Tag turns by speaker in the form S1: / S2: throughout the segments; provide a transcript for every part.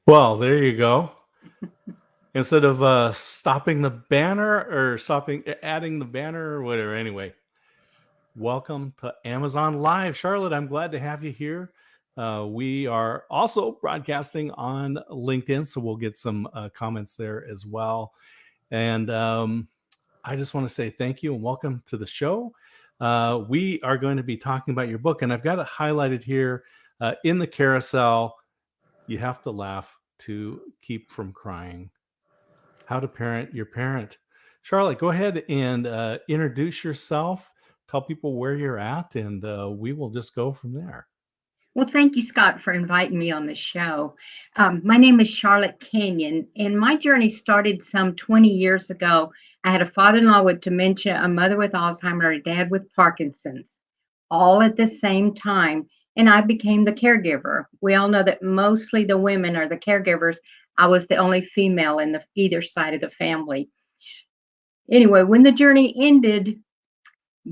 S1: Well, there you go. Instead of stopping the banner or adding the banner or whatever. Anyway, welcome to Amazon Live. Charlotte, I'm glad to have you here. We are also broadcasting on LinkedIn, so we'll get some comments there as well. And I just want to say thank you and welcome to the show. We are going to be talking about your book, and I've got it highlighted here in the carousel. You have to laugh to keep from crying. How to Parent Your Parent. Charlotte, go ahead and introduce yourself. Tell people where you're at, and we will just go from there.
S2: Well, thank you, Scott, for inviting me on the show. My name is Charlotte Canion, and my journey started some 20 years ago. I had a father-in-law with dementia, a mother with Alzheimer's, a dad with Parkinson's, all at the same time. And I became the caregiver. We all know that mostly the women are the caregivers. I was the only female in either side of the family. Anyway, when the journey ended,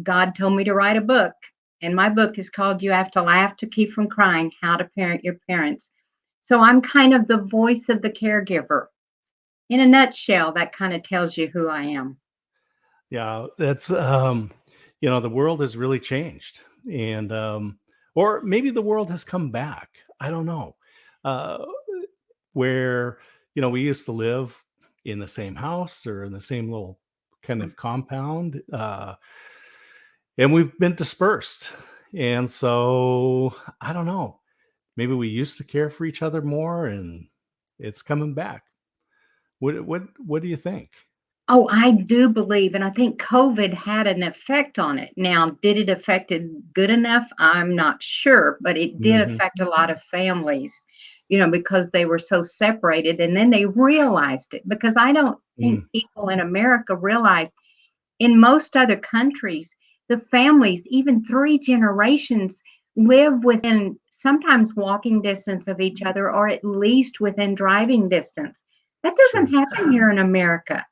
S2: God told me to write a book. And my book is called You Have to Laugh to Keep from Crying, How to Parent Your Parents. So I'm kind of the voice of the caregiver. In a nutshell, that kind of tells you who I am.
S1: Yeah, that's, the world has really changed. And, or maybe the world has come back. I don't know. Where, we used to live in the same house or in the same little kind of compound. And we've been dispersed. And so I don't know. Maybe we used to care for each other more and it's coming back. What do you think?
S2: Oh, I do believe, and I think COVID had an effect on it. Now, did it affect it good enough? I'm not sure, but it did affect a lot of families, because they were so separated, and then they realized it. Because I don't think people in America realize, in most other countries, the families, even 3 generations, live within sometimes walking distance of each other, or at least within driving distance. That doesn't happen here in America.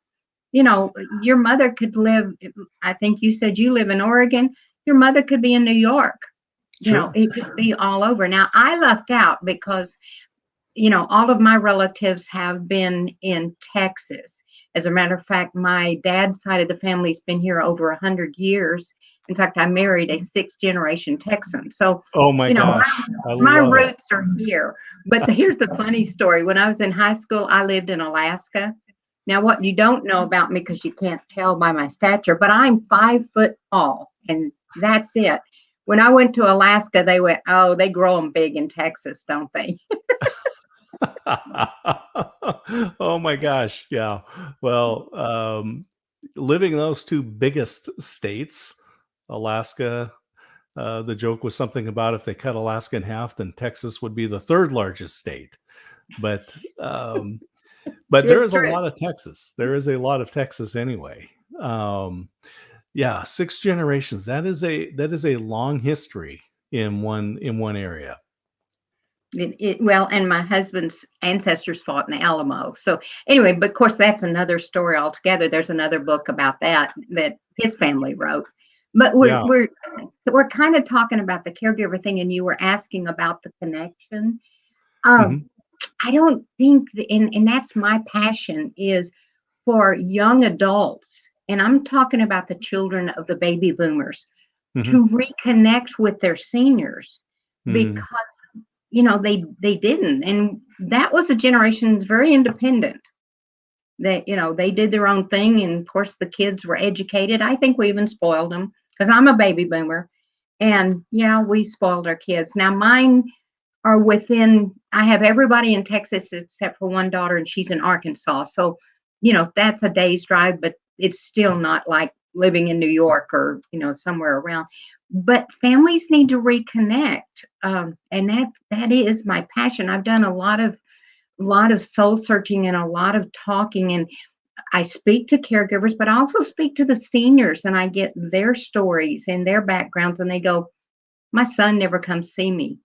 S2: Your mother could live, I think you said you live in Oregon, your mother could be in New York. It could be all over. Now, I lucked out because, all of my relatives have been in Texas. As a matter of fact, my dad's side of the family's been here over 100 years. In fact, I married a 6th-generation Texan. So,
S1: oh my gosh,
S2: my roots are here. But here's the funny story. When I was in high school, I lived in Alaska. Now, what you don't know about me, because you can't tell by my stature, but I'm 5 foot tall, and that's it. When I went to Alaska, they went, oh, they grow them big in Texas, don't they?
S1: Oh my gosh. Yeah. Well, living in those 2 biggest states, Alaska, the joke was something about if they cut Alaska in half, then Texas would be the 3rd largest state. But there is a lot of Texas. There is a lot of Texas anyway. Yeah, 6 generations. That is a long history in one area.
S2: Well, and my husband's ancestors fought in the Alamo. So anyway, but of course, that's another story altogether. There's another book about that his family wrote. But we're kind of talking about the caregiver thing, and you were asking about the connection. I don't think, and that's my passion, is for young adults, and I'm talking about the children of the baby boomers
S1: Mhm.
S2: to reconnect with their seniors
S1: Mhm.
S2: because, they didn't, and that was a generation that's very independent. That, they did their own thing, and of course the kids were educated. I think we even spoiled them because I'm a baby boomer, and yeah, we spoiled our kids. Now mine are within I have everybody in Texas except for one daughter, and she's in Arkansas. So, that's a day's drive, but it's still not like living in New York or, somewhere around. But families need to reconnect. And that is my passion. I've done a lot of soul searching and a lot of talking, and I speak to caregivers, but I also speak to the seniors, and I get their stories and their backgrounds, and they go, my son never comes see me,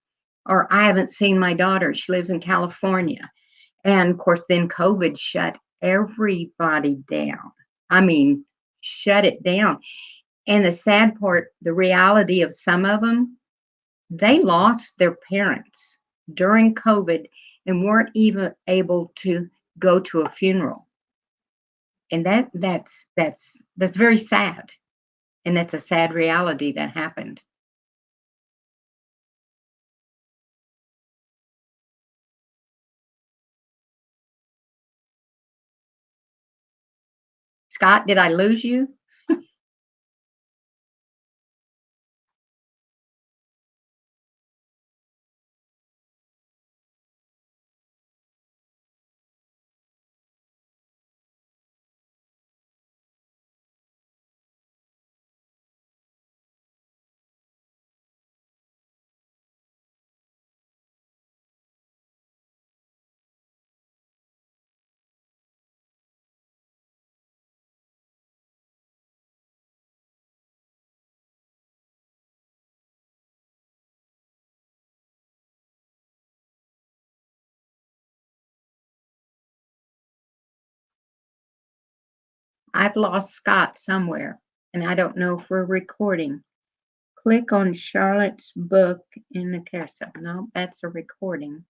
S2: or I haven't seen my daughter. She lives in California. And of course, then COVID shut everybody down. I mean, shut it down. And the sad part, the reality of some of them, they lost their parents during COVID and weren't even able to go to a funeral. And that's very sad. And that's a sad reality that happened. Scott, did I lose you? I've lost Scott somewhere, and I don't know if we're recording. Click on Charlotte's book in the carousel. No, that's a recording.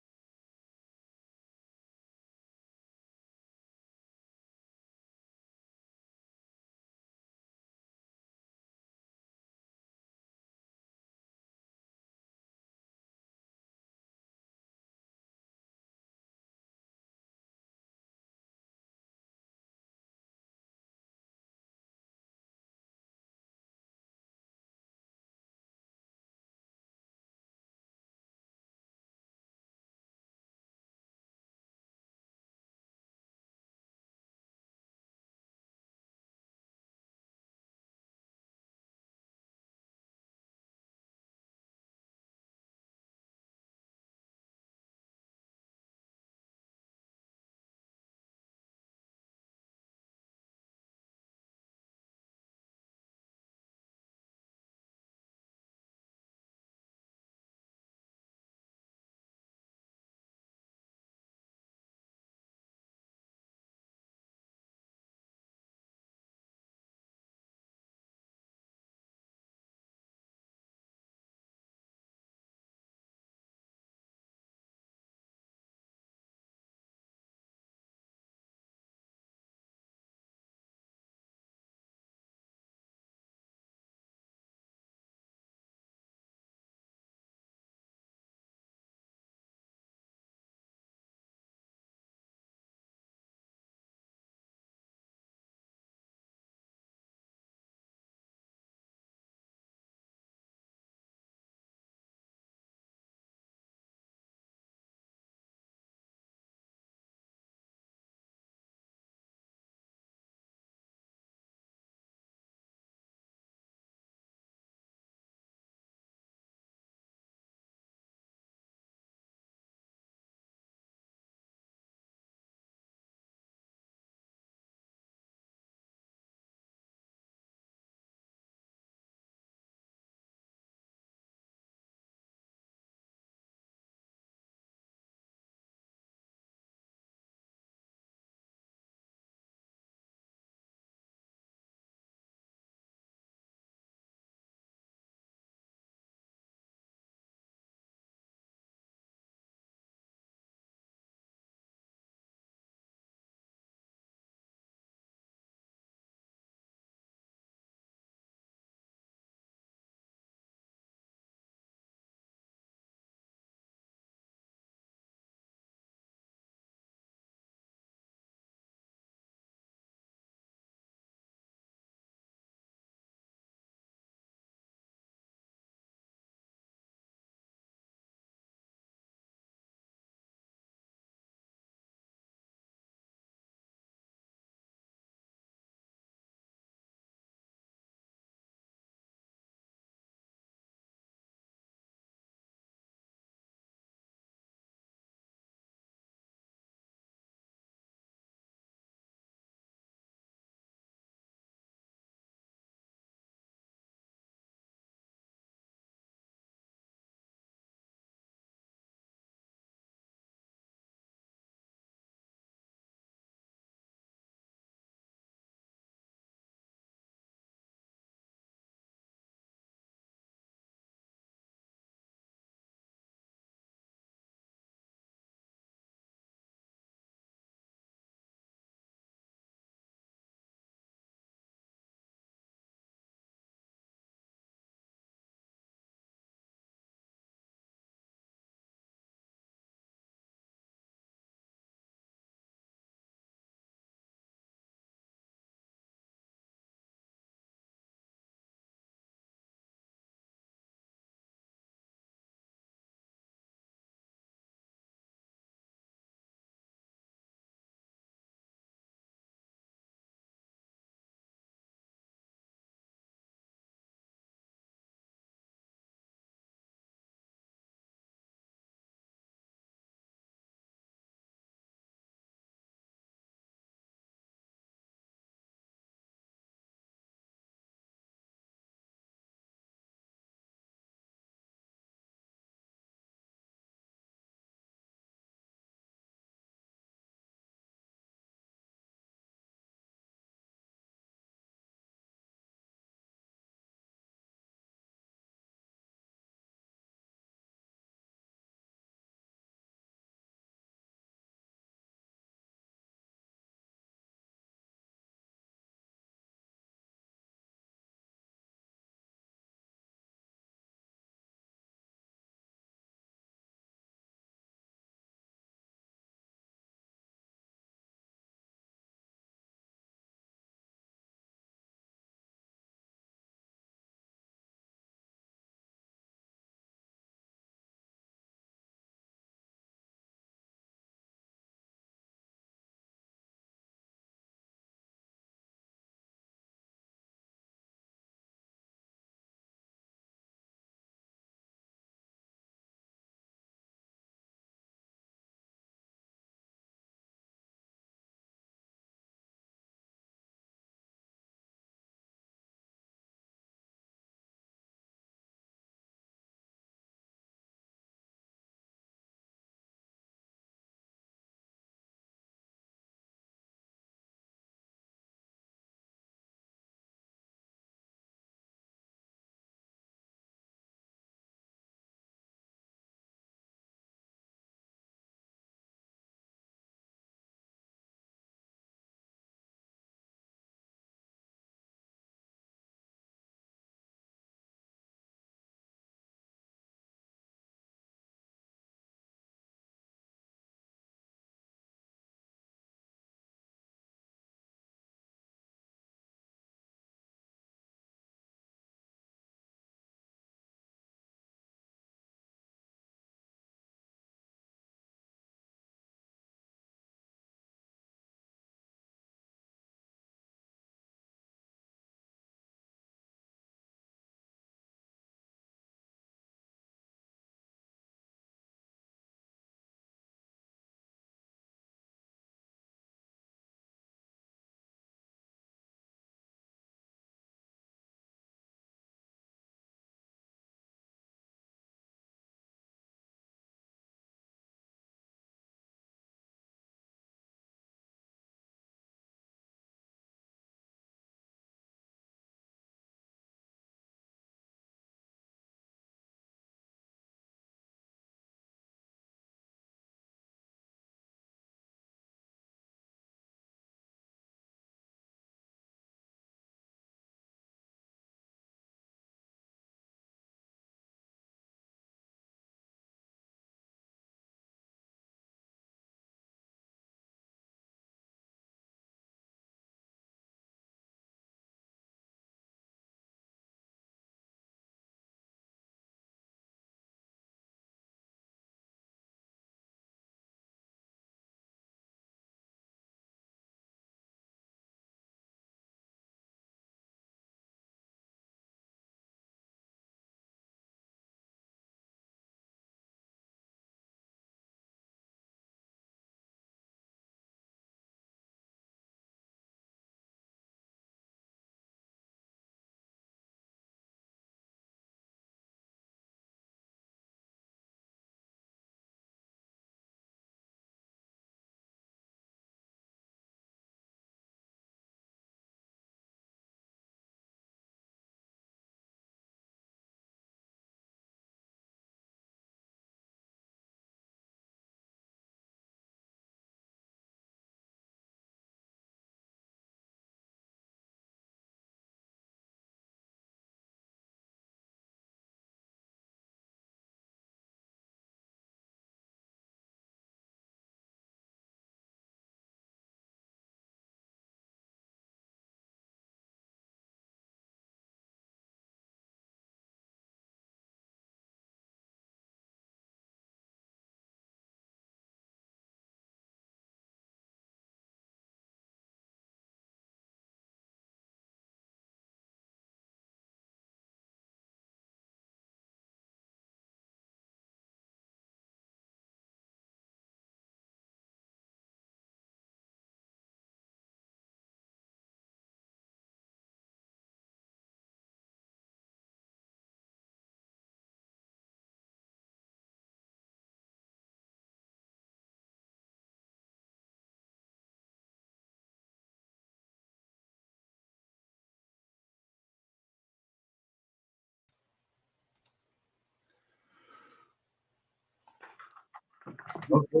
S1: Okay.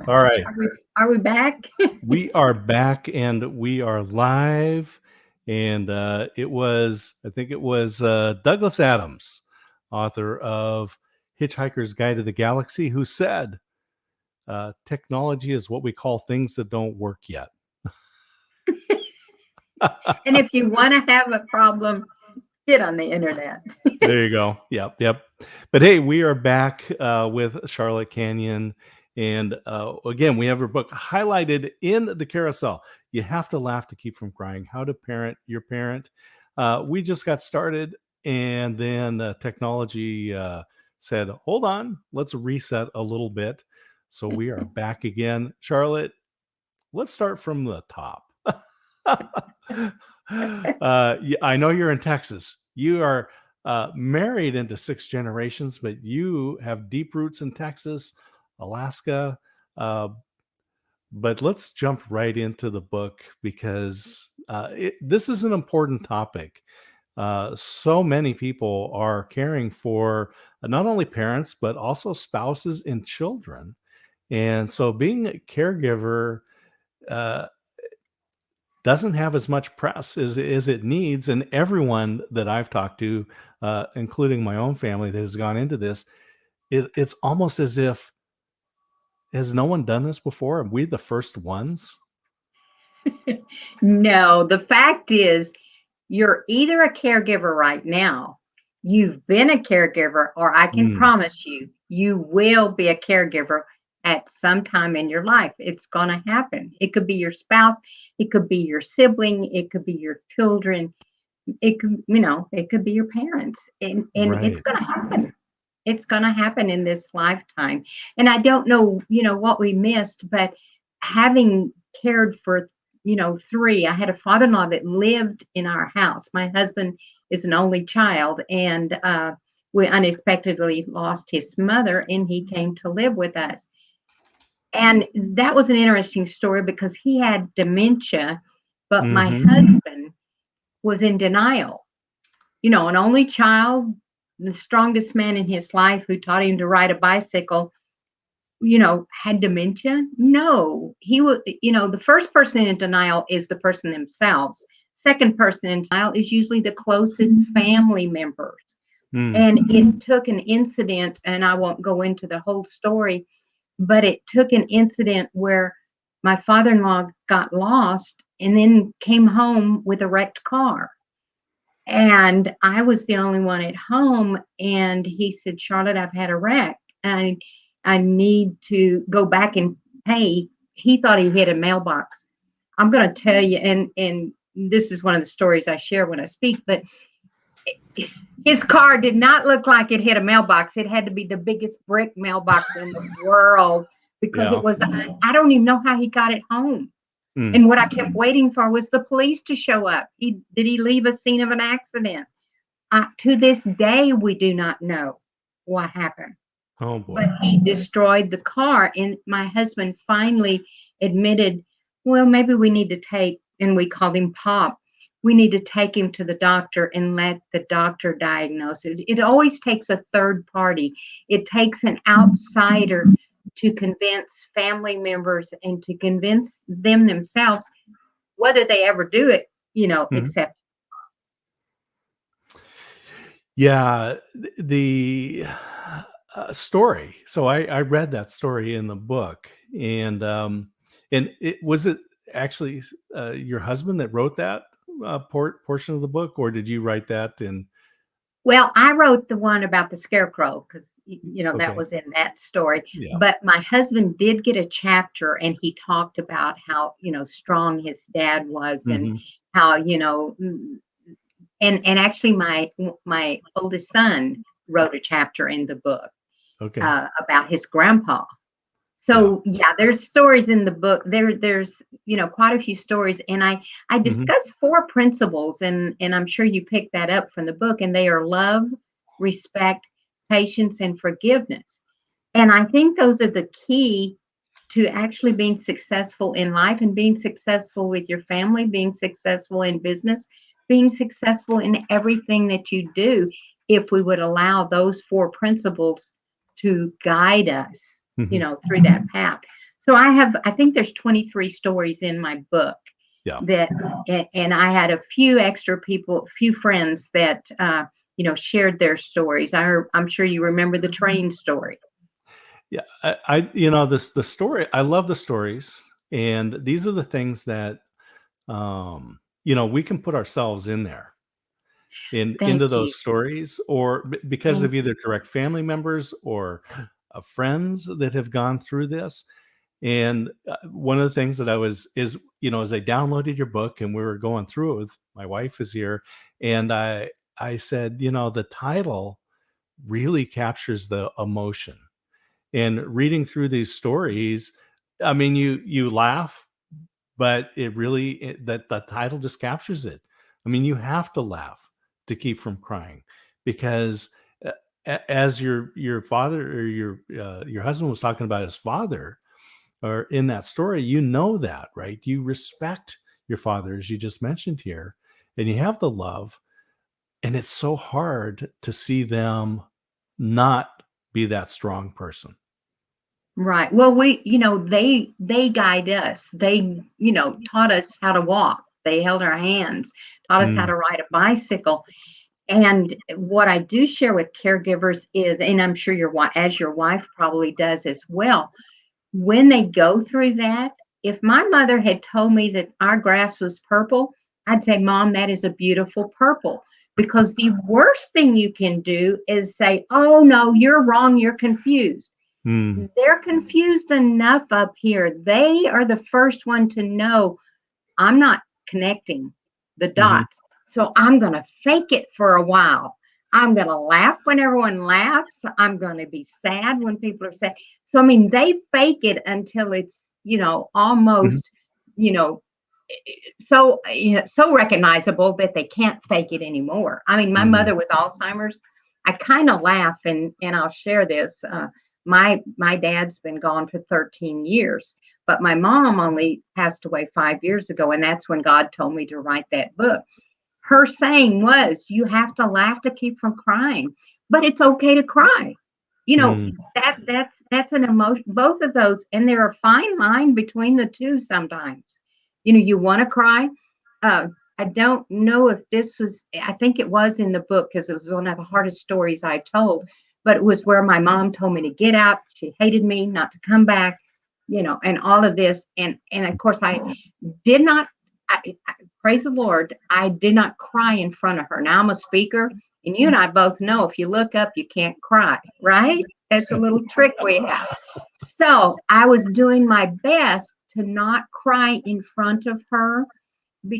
S1: All right.
S2: Are we back?
S1: We are back and we are live. And I think it was Douglas Adams, author of Hitchhiker's Guide to the Galaxy, who said, technology is what we call things that don't work yet.
S2: And if you want to have a problem, get on the internet.
S1: There you go. Yep, yep. But hey, we are back with Charlotte Canion. And again, we have her book highlighted in the carousel. You have to laugh to keep from crying. How to Parent Your Parent. We just got started, and then technology said, hold on, let's reset a little bit. So we are back again. Charlotte, let's start from the top. I know you're in Texas. You are married into 6 generations, but you have deep roots in Texas, Alaska. Uh, but let's jump right into the book because this is an important topic. So many people are caring for not only parents, but also spouses and children. And so being a caregiver uh, doesn't have as much press as it needs. And everyone that I've talked to, including my own family that has gone into this, it's almost as if, has no one done this before? Are we the first ones?
S2: No, the fact is, you're either a caregiver right now, you've been a caregiver, or I can
S1: Mm,
S2: promise you, you will be a caregiver at some time in your life. It's going to happen. It could be your spouse, it could be your sibling, it could be your children, it could, it could be your parents, and it's
S1: right.
S2: going to happen. It's going to happen in this lifetime. And I don't know, what we missed, but having cared for, 3, I had a father-in-law that lived in our house. My husband is an only child, and we unexpectedly lost his mother, and he came to live with us. And that was an interesting story because he had dementia, but my
S1: Hmm.
S2: husband was in denial. An only child, the strongest man in his life who taught him to ride a bicycle, had dementia? No, he was, the first person in denial is the person themselves. Second person in denial is usually the closest family members.
S1: Mm,
S2: And it took an incident, and I won't go into the whole story, but it took an incident where my father in law got lost and then came home with a wrecked car. And I was the only one at home. And he said, Charlotte, I've had a wreck. And I need to go back and pay. He thought he hit a mailbox. I'm going to tell you, and this is one of the stories I share when I speak, but his car did not look like it hit a mailbox. It had to be the biggest brick mailbox in the world because it
S1: yeah.
S2: was, I don't even know how he got it home.
S1: Mm.
S2: And what I kept waiting for was the police to show up. Did he leave a scene of an accident? To this day, we do not know what happened.
S1: Oh
S2: But
S1: boy.
S2: he destroyed the car, and my husband finally admitted, well, maybe we need to take, and we called him Pop. We need to take him to the doctor and let the doctor diagnose it. It always takes a third party. It takes an outsider to convince family members and to convince them themselves, whether they ever do it,
S1: Mhm.
S2: except.
S1: Yeah, the story. So I read that story in the book, and it was it actually your husband that wrote that portion of the book, or did you write that? And
S2: Well, I wrote the one about the scarecrow because, that
S1: okay,
S2: was in that story.
S1: yeah.
S2: But my husband did get a chapter and he talked about how, strong his dad was and
S1: Hmm.
S2: how, and actually my oldest son wrote a chapter in the book
S1: Okay,
S2: about his grandpa.
S1: yeah.
S2: So yeah, there's stories in the book. There's quite a few stories, and I
S1: Hmm.
S2: discuss 4 principles, and I'm sure you picked that up from the book, and they are love, respect, patience, and forgiveness. And I think those are the key to actually being successful in life and being successful with your family, being successful in business, being successful in everything that you do. If we would allow those 4 principles to guide us,
S1: Hmm.
S2: through that path. So I think there's 23 stories in my book
S1: Yeah.
S2: that, and I had a few extra people, few friends that, shared their stories. I'm sure you remember the train story.
S1: Yeah. The story, I love the stories. And these are the things that, we can put ourselves in there into
S2: Thank you.
S1: those stories, or because
S2: Thank
S1: of either direct family members or friends that have gone through this. And one of the things that as I downloaded your book and we were going through it with my wife is here, and I said, the title really captures the emotion. And reading through these stories, I mean, you laugh, but that the title just captures it. I mean, you have to laugh to keep from crying, because as your father, or your husband was talking about his father, or in that story, that, right? You respect your father, as you just mentioned here, and you have the love, and it's so hard to see them not be that strong person.
S2: Right. Well, they guide us. They, taught us how to walk. They held our hands, taught us how
S1: Mm,
S2: to ride a bicycle. And what I do share with caregivers is, and I'm sure as your wife probably does as well, when they go through that, if my mother had told me that our grass was purple, I'd say, Mom, that is a beautiful purple. Because the worst thing you can do is say, oh, no, you're wrong. You're confused.
S1: mm,
S2: They're confused enough up here. They are the first one to know I'm not connecting the
S1: mhm,
S2: dots. So I'm going to fake it for a while. I'm going to laugh when everyone laughs. I'm going to be sad when people are sad. So, I mean, they fake it until it's,
S1: mhm,
S2: almost, you know, so recognizable that they can't fake it anymore. I mean, my
S1: mhm,
S2: mother with Alzheimer's, I kind of laugh, and I'll share this. My dad's been gone for 13 years, but my mom only passed away 5 years ago, and that's when God told me to write that book. Her saying was, "You have to laugh to keep from crying, but it's okay to cry." You know
S1: mm,
S2: that's an emotion. Both of those, and there are a fine line between the two. Sometimes, you want to cry. Uh, I don't know if this was. I think it was in the book because it was one of the hardest stories I told. But it was where my mom told me to get out. She hated me, not to come back. And all of this, and of course I did not. Praise the Lord, I did not cry in front of her. Now I'm a speaker, and you and I both know if you look up, you can't cry, right? That's a little trick we have. So I was doing my best to not cry in front of her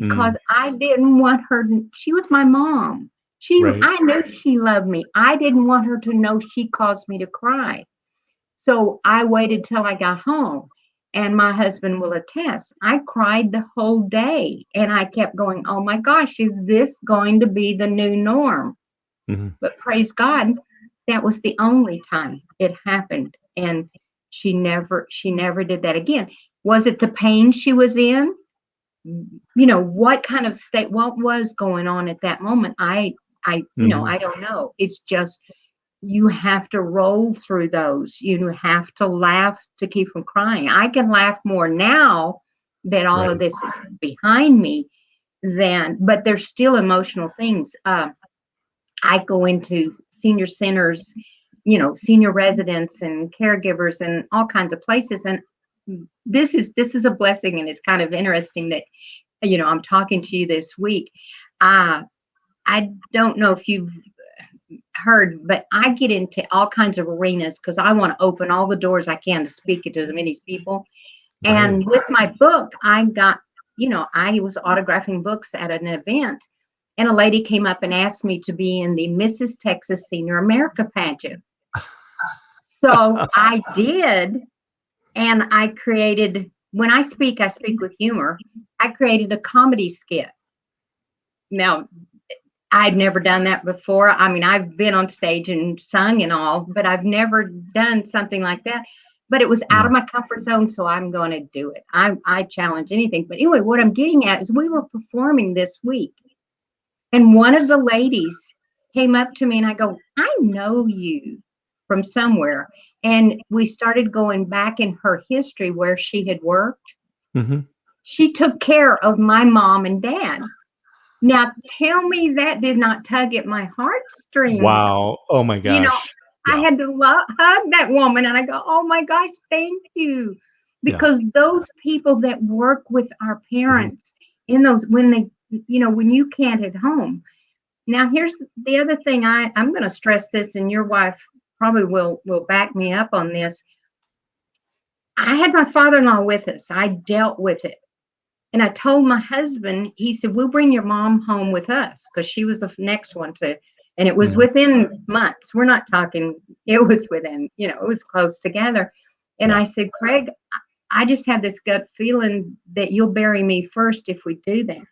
S1: mm,
S2: because I didn't want her to, she was my mom.
S1: right.
S2: I knew she loved me. I didn't want her to know she caused me to cry. So I waited till I got home. And my husband will attest. I cried the whole day and I kept going, oh my gosh, is this going to be the new norm?
S1: Mhm,
S2: But praise God, that was the only time it happened. And she never did that again. Was it the pain she was in? What kind of state, what was going on at that moment?
S1: mhm,
S2: I don't know. It's just you have to roll through those. You have to laugh to keep from crying. I can laugh more now that all of
S1: right.
S2: this is behind me but there's still emotional things. I go into senior centers, senior residents and caregivers and all kinds of places. And this is a blessing. And it's kind of interesting that, I'm talking to you this week. I don't know if you've heard, but I get into all kinds of arenas because I want to open all the doors I can to speak to as many people.
S1: Right.
S2: And with my book, I was autographing books at an event, and a lady came up and asked me to be in the Mrs. Texas Senior America pageant. So I did, and when I speak with humor. I created a comedy skit. Now, I'd never done that before. I mean, I've been on stage and sung and all, but I've never done something like that. But it was out
S1: Mm,
S2: of my comfort zone, so I'm going to do it. I challenge anything. But anyway, what I'm getting at is we were performing this week, and one of the ladies came up to me and I go, I know you. from somewhere. And we started going back in her history where she had worked.
S1: Hmm.
S2: She took care of my mom and dad. Now, tell me that did not tug at my heartstrings.
S1: Wow. Oh my
S2: You know,
S1: gosh.
S2: I
S1: Yeah.
S2: had to hug that woman and I go, oh my gosh, thank you.
S1: Yeah.
S2: Because those people that work with our
S1: Hmm.
S2: parents in those, when they, when you can't at home. Now, here's the other thing I'm going to stress this, and your wife probably will back me up on this. I had my father-in-law with us. I dealt with it. And I told my husband, he said, we'll bring your mom home with us because she was the next one to, and it was
S1: Hmm.
S2: within months. We're not talking, it was within, it was close together. And
S1: Yeah.
S2: I said, Craig, I just have this gut feeling that you'll bury me first if we do that.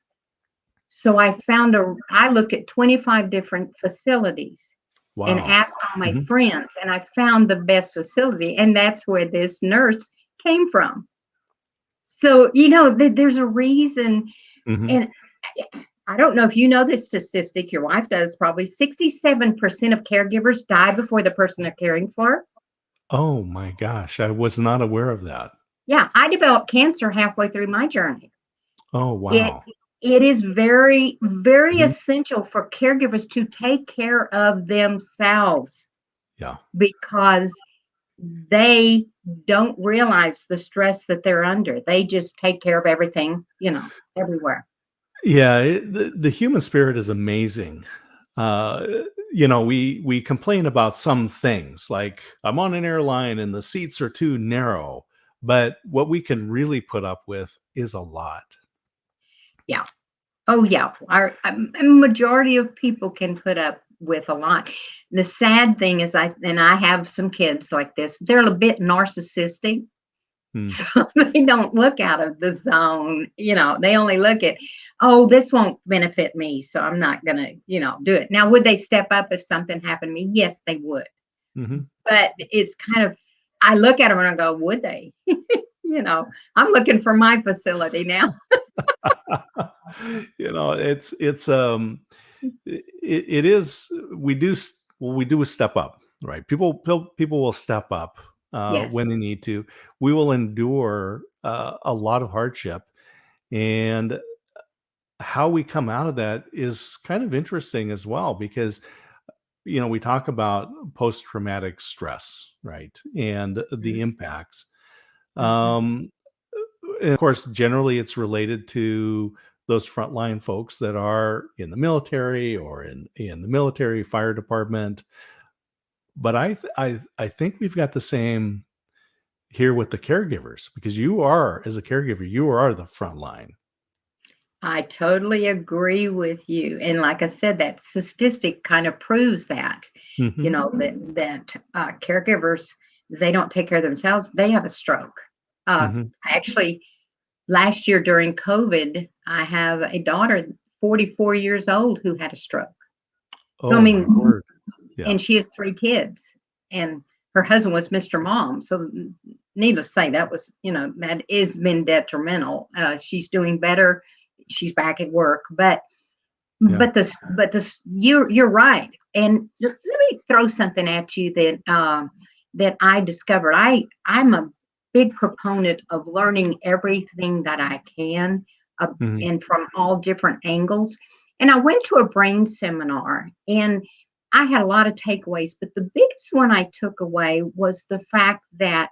S2: So I looked at 25 different facilities and
S1: Wow.
S2: asked all my
S1: Hmm.
S2: friends, and I found the best facility. And that's where this nurse came from. So, there's a reason.
S1: Hmm.
S2: And I don't know if you know this statistic, your wife does probably. 67% of caregivers die before the person they're caring for.
S1: Oh my gosh. I was not aware of that.
S2: Yeah, I developed cancer halfway through my journey.
S1: Oh
S2: It
S1: wow.
S2: it is very, very
S1: Hmm.
S2: essential for caregivers to take care of themselves
S1: Yeah.
S2: because they don't realize the stress that they're under. They just take care of everything, everywhere.
S1: Yeah, the human spirit is amazing. Uh, we complain about some things, like I'm on an airline and the seats are too narrow, but what we can really put up with is a lot.
S2: Yeah. Oh, yeah. A majority of people can put up with a lot. The sad thing is, I have some kids like this. They're a bit narcissistic,
S1: Hmm.
S2: so they don't look out of the zone. They only look at, oh, this won't benefit me, so I'm not gonna, do it. Now, would they step up if something happened to me? Yes, they would.
S1: Hmm.
S2: But it's kind of, I look at them and I go, would they? I'm looking for my facility now.
S1: It is we do step up, right? People will step up
S2: Yes.
S1: when they need to. We will endure a lot of hardship, and how we come out of that is kind of interesting as well, because we talk about post traumatic stress, right, and the impacts.
S2: Mhm.
S1: um and of course, generally it's related to those frontline folks that are in the military or in the military fire department. But I think we've got the same here with the caregivers, because you are, as a caregiver, you are the front line.
S2: I totally agree with you. And like I said, that statistic kind of proves that,
S1: Hmm.
S2: that caregivers, they don't take care of themselves. They have a stroke.
S1: Hmm.
S2: Actually, last year during COVID, I have a daughter, 44 years old, who had a stroke. So, I
S1: Oh my
S2: mean,
S1: word. Yeah.
S2: and she has three kids, and her husband was Mr. Mom. So, needless to say, that has been detrimental. She's doing better. She's back at work, but
S1: Yeah.
S2: you're right. And let me throw something at you that I discovered. I'm a big proponent of learning everything that I can,
S1: Hmm.
S2: and from all different angles. And I went to a brain seminar, and I had a lot of takeaways, but the biggest one I took away was the fact that,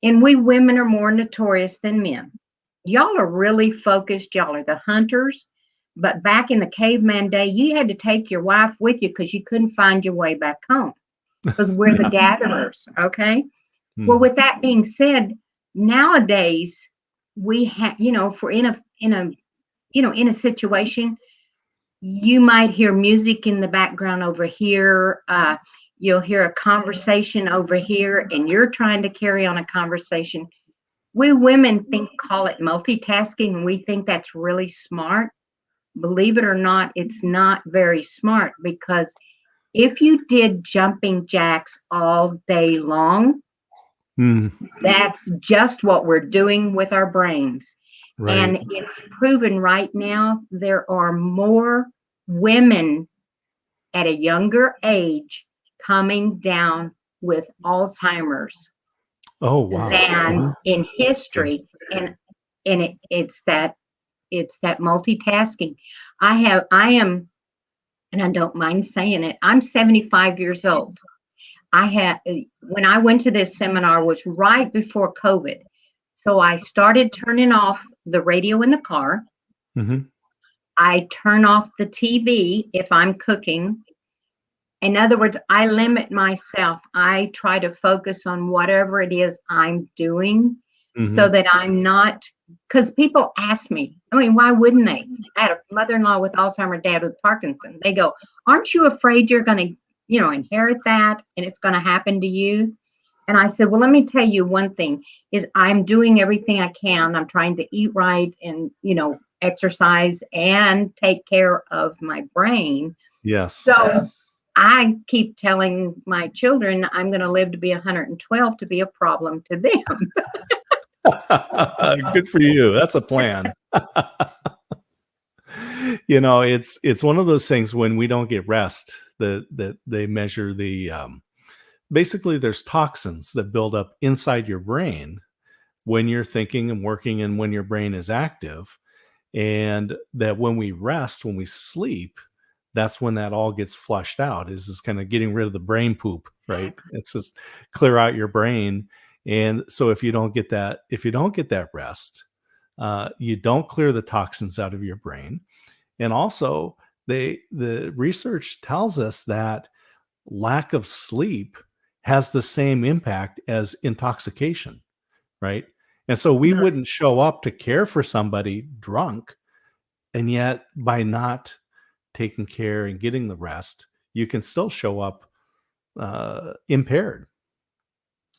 S2: and we women are more notorious than men. Y'all are really focused. Y'all are the hunters. But back in the caveman day, you had to take your wife with you because you couldn't find your way back home because we're the
S1: Yeah.
S2: gatherers. Okay. Well,
S1: Hmm.
S2: with that being said, nowadays we have, if we're in a situation, you might hear music in the background over here. You'll hear a conversation over here, and you're trying to carry on a conversation. We women call it multitasking, and we think that's really smart. Believe it or not, it's not very smart, because if you did jumping jacks all day long,
S1: Hmm.
S2: that's just what we're doing with our brains.
S1: Right.
S2: And it's proven right now there are more women at a younger age coming down with Alzheimer's
S1: Oh, wow.
S2: than in
S1: Interesting.
S2: history. And it's that multitasking. I am, and I don't mind saying it, I'm 75 years old. I had When I went to this seminar was right before COVID. So I started turning off the radio in the car.
S1: Mhm.
S2: I turn off the TV if I'm cooking. In other words, I limit myself. I try to focus on whatever it is I'm doing so
S1: Mhm.
S2: that I'm not, because people ask me, I mean, why wouldn't they? I had a mother in law with Alzheimer's, dad with Parkinson's. They go, aren't you afraid you're going to, inherit that and it's going to happen to you? And I said, well, let me tell you one thing is I'm doing everything I can. I'm trying to eat right and, exercise and take care of my brain.
S1: Yes.
S2: So I keep telling my children I'm going to live to be 112 to be a problem to them.
S1: Good for you. That's a plan. It's one of those things when we don't get rest that they measure basically there's toxins that build up inside your brain when you're thinking and working and when your brain is active. And that when we rest, when we sleep, that's when that all gets flushed out, is kind of getting rid of the brain poop, right? It's just clear out your brain. And so if you don't get that rest, you don't clear the toxins out of your brain. And also, the research tells us that lack of sleep has the same impact as intoxication, right? And so we wouldn't show up to care for somebody drunk, and yet by not taking care and getting the rest, you can still show up impaired.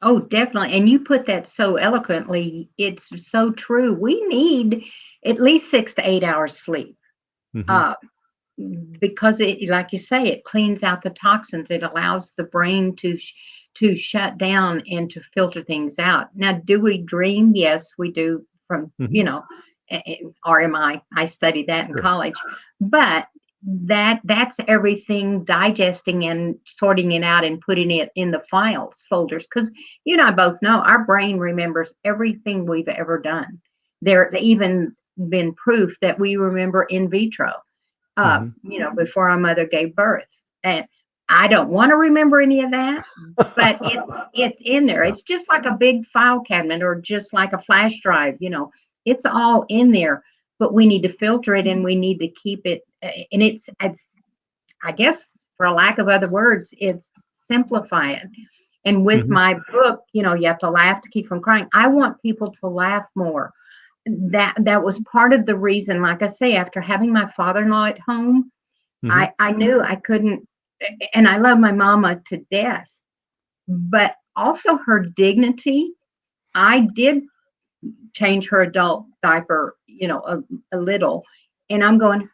S2: Oh, definitely. And you put that so eloquently. It's so true. We need at least 6 to 8 hours sleep.
S1: Hmm.
S2: Uh, because it, like you say, it cleans out the toxins. It allows the brain to shut down and to filter things out. Now, do we dream? Yes, we do. From
S1: Hmm.
S2: RMI, I studied that in
S1: Sure.
S2: college, but that's everything digesting and sorting it out and putting it in the files folders, because you and I both know our brain remembers everything we've ever done. There's even been proof that we remember in vitro,
S1: Hmm.
S2: before our mother gave birth. And I don't want to remember any of that, but it's in there.
S1: Yeah.
S2: It's just like a big file cabinet or just like a flash drive, it's all in there, but we need to filter it and we need to keep it. And it's, I guess, for a lack of other words, it's simplify it. And with
S1: Hmm.
S2: my book, you have to laugh to keep from crying. I want people to laugh more. That was part of the reason, like I say, after having my father-in-law at home,
S1: Hmm.
S2: I knew I couldn't, and I love my mama to death, but also her dignity. I did change her adult diaper, a little, and I'm going,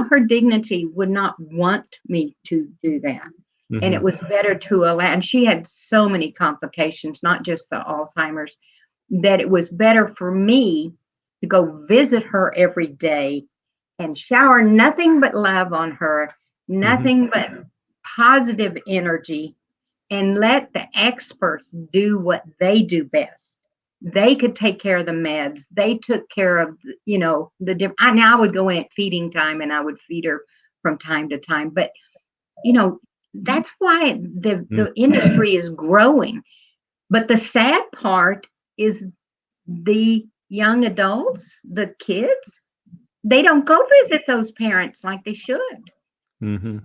S2: her dignity would not want me to do that. And it
S1: Hmm.
S2: was better to allow, and she had so many complications, not just the Alzheimer's, that it was better for me to go visit her every day and shower nothing but love on her,
S1: Hmm.
S2: nothing but positive energy, and let the experts do what they do best. They could take care of the meds. They took care of, the different. Now I would go in at feeding time and I would feed her from time to time. But, you know, that's why the industry is growing. But the sad part is the young adults, the kids, they don't go visit those parents like they should
S1: Hmm.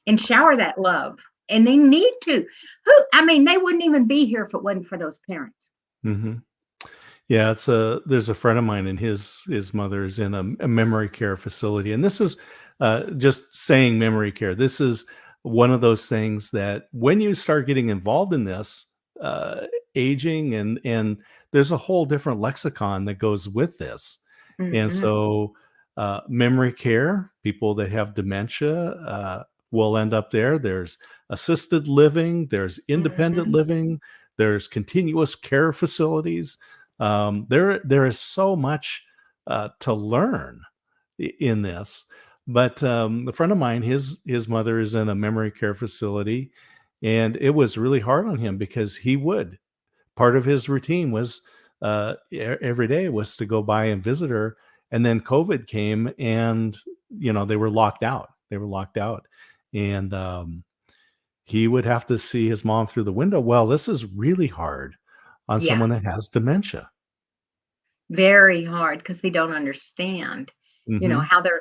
S2: and shower that love. And they need to. I mean, they wouldn't even be here if it wasn't for those parents.
S1: Hmm. Yeah, there's a friend of mine, and his mother is in a memory care facility, and this is just saying memory care. This is one of those things that when you start getting involved in this, uh, aging and there's a whole different lexicon that goes with this, and
S2: Mm-hmm.
S1: so memory care, people that have dementia will end up there. There's assisted living, there's independent
S2: Mm-hmm.
S1: living, there's continuous care facilities. There is so much to learn in this. But a friend of mine, his mother is in a memory care facility, And it was really hard on him because he would part of his routine was every day was to go by and visit her. And then COVID came, and they were locked out. They were locked out, and he would have to see his mom through the window. Well, this is really hard on
S2: Yeah,
S1: someone that has dementia.
S2: very hard because they don't understand,
S1: Hmm.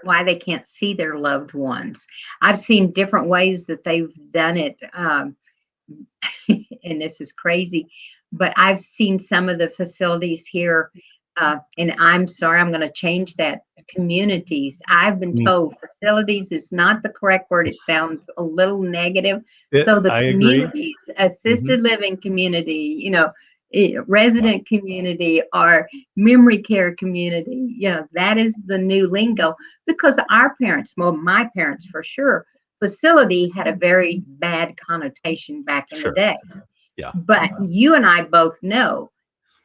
S2: why they can't see their loved ones. I've seen different ways that they've done it. And this is crazy, but I've seen some of the facilities here, and I'm sorry, I'm going to change that. Communities. I've been told facilities is not the correct word. It sounds a little negative. So the
S1: I agree.
S2: communities,
S1: Hmm.
S2: assisted living community, resident community or memory care community, that is the new lingo because our parents, well, my parents for sure, facility had a very bad connotation back in the
S1: Sure.
S2: day.
S1: Yeah.
S2: But you and I both know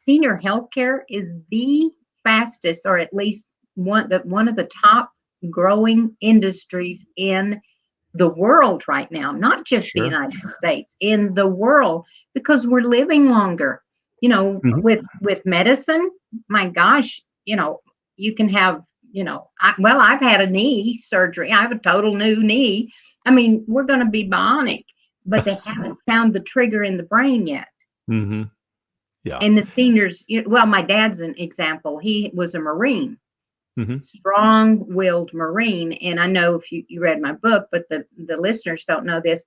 S2: senior healthcare is the fastest, or at least one of the top growing industries in the world right now, not just the
S1: Sure.
S2: United States, in the world, because we're living longer.
S1: Hmm.
S2: With medicine, my gosh, you can have, I've had a knee surgery. I have a total new knee. I mean, we're going to be bionic, but they haven't found the trigger in the brain yet.
S1: Hmm. Yeah.
S2: And the seniors, well, my dad's an example. He was a Marine,
S1: Hmm.
S2: strong-willed Marine. And I know if you read my book, but the listeners don't know this.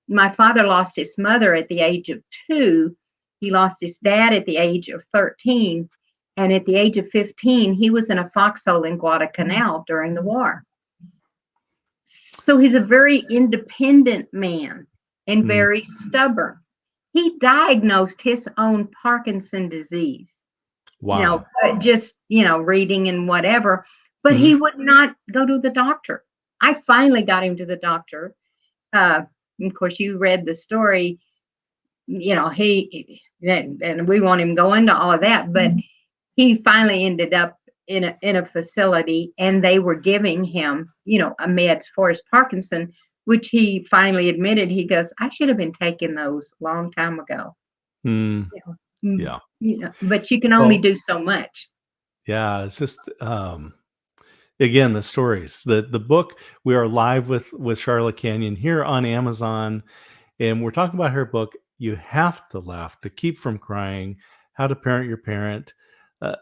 S2: My father lost his mother at the age of 2. He lost his dad at the age of 13. And at the age of 15, he was in a foxhole in Guadalcanal during the war. So he's a very independent man and
S1: Mm.
S2: very stubborn. He diagnosed his own Parkinson disease,
S1: Wow.
S2: just, reading and whatever, but he
S1: Hmm.
S2: would not go to the doctor. I finally got him to the doctor. Uh, of course, you read the story, and we won't even go into all of that, but he finally ended up in a facility, and they were giving him, a meds for his Parkinson, which he finally admitted. He goes, I should have been taking those a long time ago.
S1: Mm.
S2: Mm,
S1: Yeah.
S2: but you can only
S1: Well,
S2: do so much.
S1: yeah, it's just again, the stories. The book, we are live with Charlotte Canion here on Amazon, and we're talking about her book, You Have to Laugh to Keep from Crying: How to Parent Your Parent.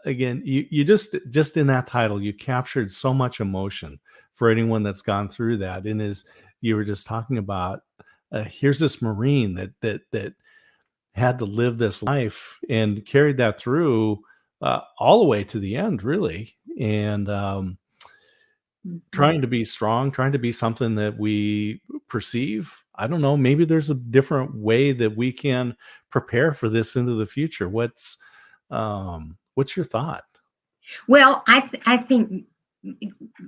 S1: Again, you just in that title, you captured so much emotion for anyone that's gone through that. And as you were just talking about, here's this Marine that had to live this life and carried that through all the way to the end, really. And
S2: Mhm.
S1: trying to be strong, trying to be something that we perceive. I don't know. Maybe there's a different way that we can prepare for this into the future. What's your thought?
S2: Well, I think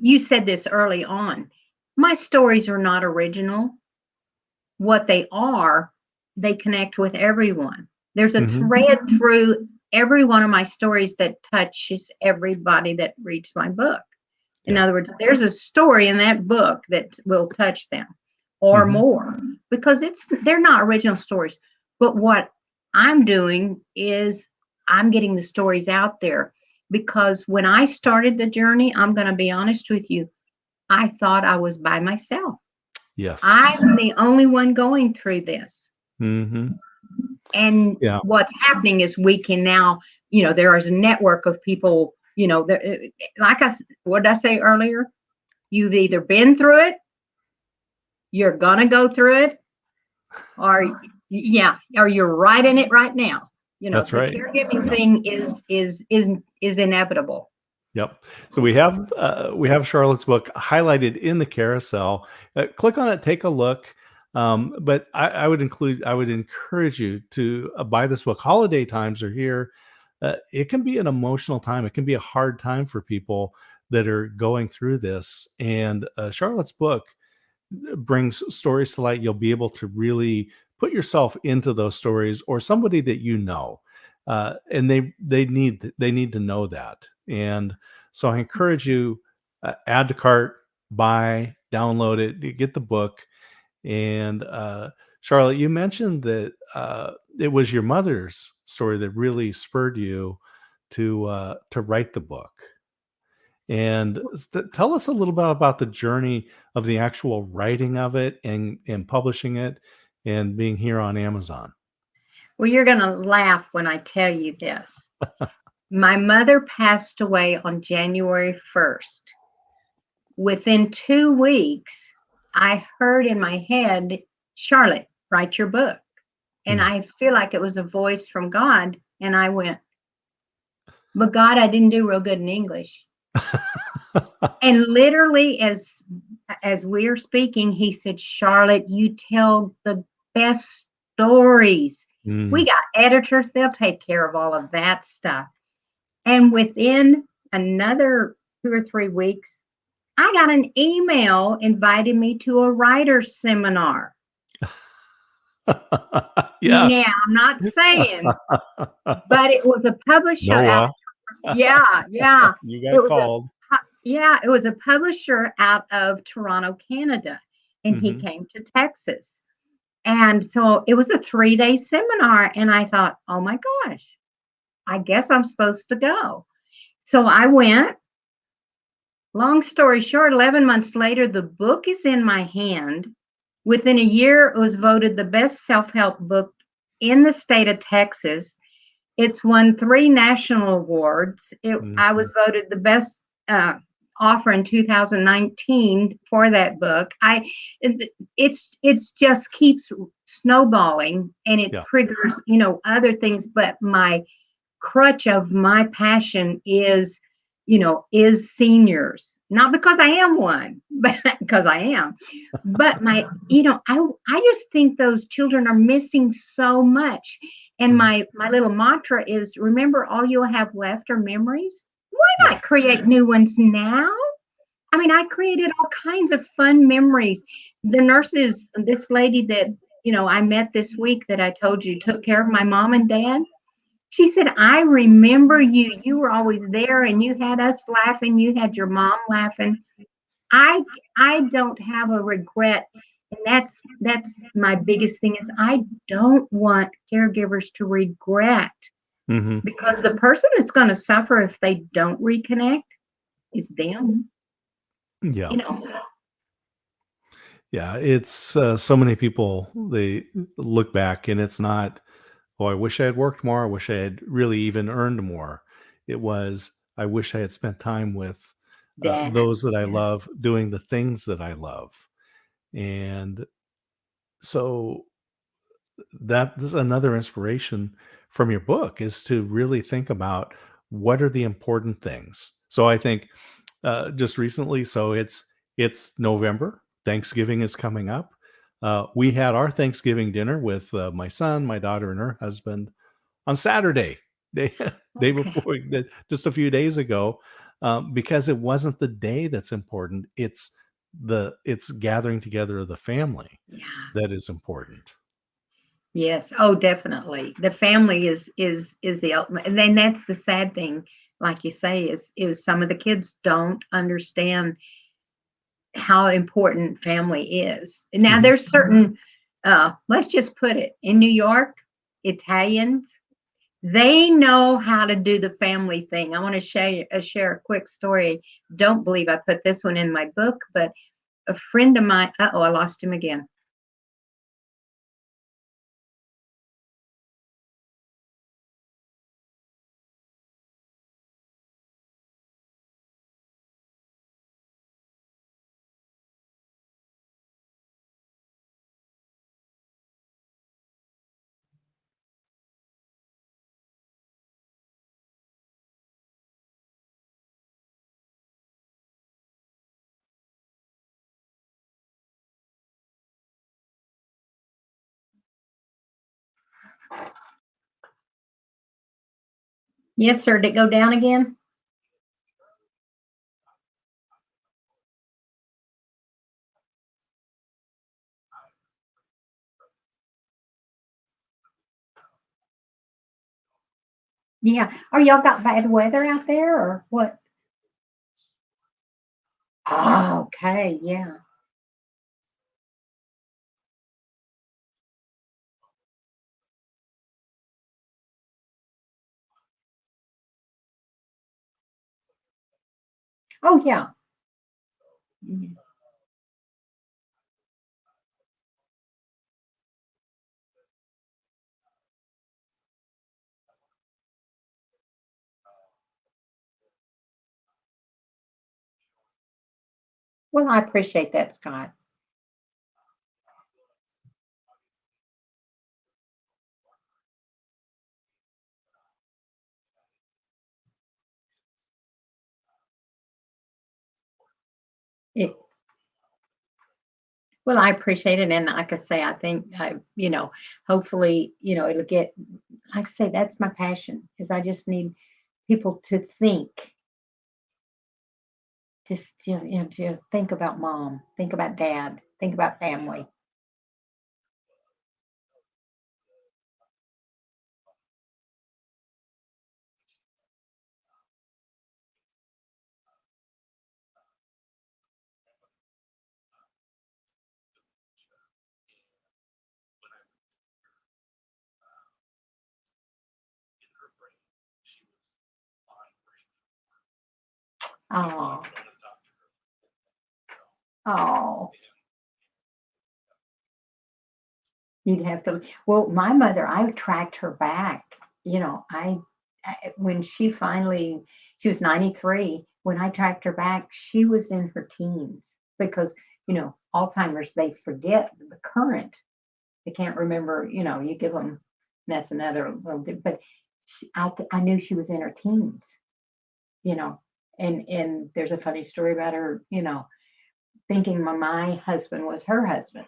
S2: you said this early on. My stories are not original. What they are, they connect with everyone. There's a
S1: Hmm.
S2: thread through every one of my stories that touches everybody that reads my book. In
S1: Yeah.
S2: other words, there's a story in that book that will touch them or
S1: Hmm.
S2: more because they're not original stories. But what I'm doing is I'm getting the stories out there because when I started the journey, I'm going to be honest with you, I thought I was by myself.
S1: Yes.
S2: I'm the only one going through this.
S1: Hmm.
S2: And
S1: Yeah.
S2: what's happening is we can now, there is a network of people, like what did I say earlier? You've either been through it, you're going to go through it, or yeah, or you're right in it right now.
S1: That's
S2: The
S1: right.
S2: caregiving
S1: Yeah.
S2: thing is inevitable.
S1: Yep. So we have Charlotte's book highlighted in the carousel. Click on it, take a look. But I would encourage you to buy this book. Holiday times are here. It can be an emotional time. It can be a hard time for people that are going through this. And Charlotte's book brings stories to light. You'll be able to really put yourself into those stories, or somebody that and they need to know that. And so I encourage you, add to cart, buy, download it, get the book. And Charlotte, you mentioned that it was your mother's story that really spurred you to write the book. And tell us a little bit about the journey of the actual writing of it and publishing it and being here on Amazon.
S2: Well, you're going to laugh when I tell you this. My mother passed away on January 1st. Within 2 weeks, I heard in my head, Charlotte, write your book. And
S1: Mm.
S2: I feel like it was a voice from God. And I went, but God, I didn't do real good in English. And literally, as we're speaking, he said, Charlotte, you tell the best stories. We
S1: Mm.
S2: got editors, they'll take care of all of that stuff. And within another 2 or 3 weeks, I got an email inviting me to a writer's seminar. Now,
S1: Yes.
S2: I'm not saying, but it was a publisher out.
S1: Noah,
S2: Yeah, yeah.
S1: you
S2: It
S1: got
S2: was a
S1: called.
S2: yeah, it was a publisher out of Toronto, Canada, and he
S1: Hmm.
S2: came to Texas. And so it was a 3-day seminar, and I thought, "Oh my gosh, I guess I'm supposed to go." So I went. Long story short, 11 months later, the book is in my hand. Within a year, it was voted the best self-help book in the state of Texas. It's won 3 national awards. I
S1: Hmm.
S2: was voted the best author in 2019 for that book. It's just keeps snowballing, and it
S1: Yeah.
S2: triggers other things. But my crutch of my passion is seniors. Not because I am one, but because I am. But I just think those children are missing so much. And
S1: Mhm.
S2: my little mantra is, remember, all you'll have left are memories. Why
S1: Yeah.
S2: not create new ones now? I mean, I created all kinds of fun memories. The nurses, this lady that I met this week that I told you took care of my mom and dad, she said, I remember you. You were always there, and you had us laughing. You had your mom laughing. I I don't have a regret. And that's my biggest thing is I don't want caregivers to regret,
S1: Hmm.
S2: because the person that's going to suffer if they don't reconnect is them,
S1: Yeah.
S2: you know.
S1: Yeah. It's so many people, they look back and it's not, oh, I wish I had worked more. I wish I had really even earned more. It was, I wish I had spent time with
S2: That,
S1: those that I
S2: yeah.
S1: love, doing the things that I love. And so that is another inspiration from your book, is to really think about what are the important things. So I think just recently, so it's November. Thanksgiving is coming up. We had our Thanksgiving dinner with my son, my daughter, and her husband on Saturday, day day
S2: Okay.
S1: before, just a few days ago, because it wasn't the day that's important. It's gathering together of the family
S2: Yeah.
S1: that is important.
S2: Yes. Oh, definitely. The family is the ultimate. And then that's the sad thing, like you say, is some of the kids don't understand how important family is. Now
S1: Hmm.
S2: there's certain let's just put it in New York, Italians, they know how to do the family thing. I want to share a quick story. Don't believe I put this one in my book, but a friend of mine, oh, I lost him again. Yes, sir. Did it go down again? Yeah. Are y'all got bad weather out there or what? Oh, okay. Yeah. Oh, yeah. Mhm. Well, I appreciate that, Scott. It, well, I appreciate it, and like I say, I think hopefully, it'll get. Like I say, that's my passion, because I just need people to think, just think about mom, think about dad, think about family. Oh, oh, you'd have to. Well, my mother, I tracked her back. When she was 93. When I tracked her back, she was in her teens, because Alzheimer's, they forget the current. They can't remember. You give them. That's another little bit. But I knew she was in her teens. You know, and there's a funny story about her. Thinking my husband was her husband.